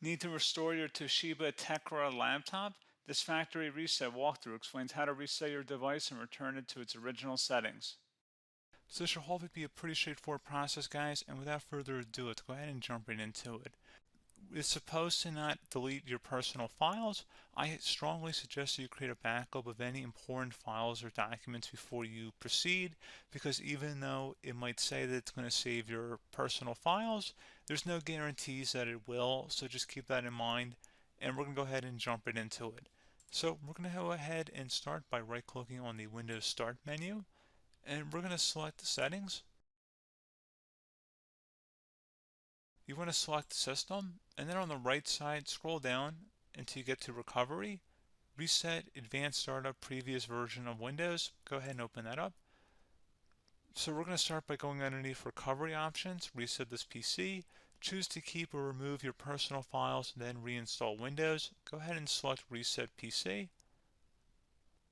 Need to restore your Toshiba Tecra laptop? This factory reset walkthrough explains how to reset your device and return it to its original settings. So this should hopefully be a pretty straightforward process, guys, and without further ado, let's go ahead and jump right into it. It's supposed to not delete your personal files. I strongly suggest that you create a backup of any important files or documents before you proceed, because even though it might say that it's going to save your personal files, there's no guarantees that it will, so just keep that in mind, and we're going to go ahead and jump right into it. So we're going to go ahead and start by right-clicking on the Windows Start menu, and we're going to select the settings. You want to select System, and then on the right side, scroll down until you get to Recovery. Reset Advanced Startup Previous Version of Windows. Go ahead and open that up. So we're going to start by going underneath Recovery Options, reset this PC. Choose to keep or remove your personal files, then reinstall Windows. Go ahead and select Reset PC.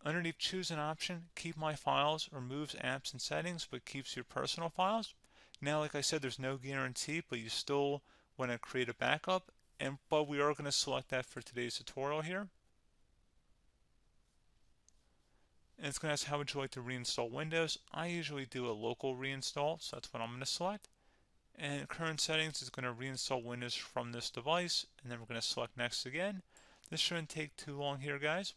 Underneath Choose an option, Keep My Files removes apps and settings but keeps your personal files. Now, like I said, there's no guarantee, but you still want to create a backup, but we are going to select that for today's tutorial here. And it's going to ask how would you like to reinstall Windows. I usually do a local reinstall, so that's what I'm going to select. And current settings is going to reinstall Windows from this device, and then we're going to select next again. This shouldn't take too long here, guys.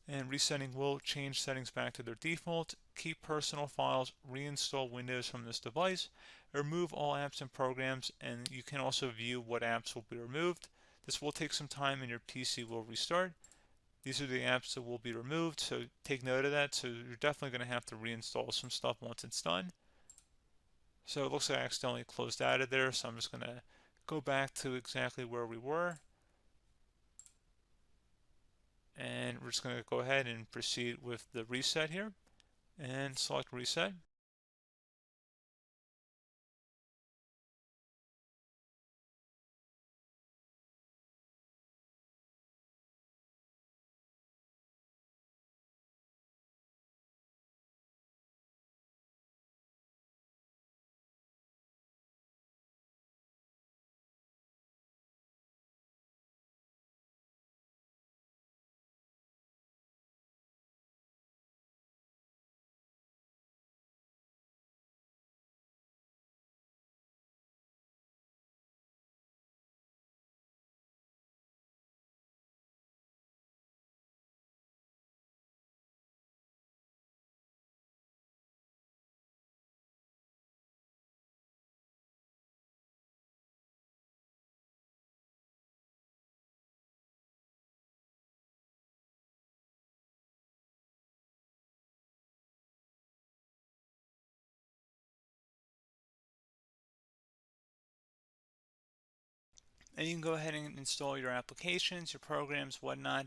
And resetting will change settings back to their default, keep personal files, reinstall Windows from this device, remove all apps and programs, and you can also view what apps will be removed. This will take some time and your PC will restart. These are the apps that will be removed, so take note of that. So you're definitely going to have to reinstall some stuff once it's done. So it looks like I accidentally closed out of there, so I'm just going to go back to exactly where we were. And we're just going to go ahead and proceed with the reset here and select reset. And you can go ahead and install your applications, your programs, whatnot,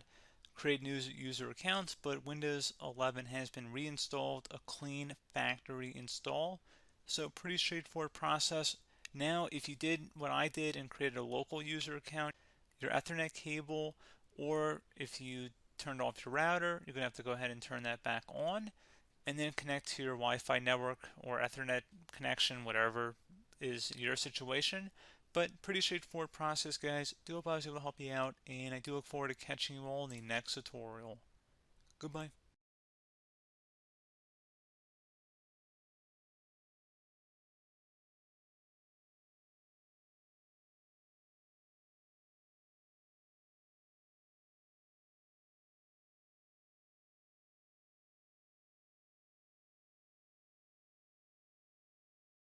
create new user accounts, but Windows 11 has been reinstalled, a clean factory install. So pretty straightforward process. Now, if you did what I did and created a local user account, your Ethernet cable, or if you turned off your router, you're going to have to go ahead and turn that back on, and then connect to your Wi-Fi network or Ethernet connection, whatever is your situation. But pretty straightforward process, guys. Do hope I was able to help you out, and I do look forward to catching you all in the next tutorial. Goodbye.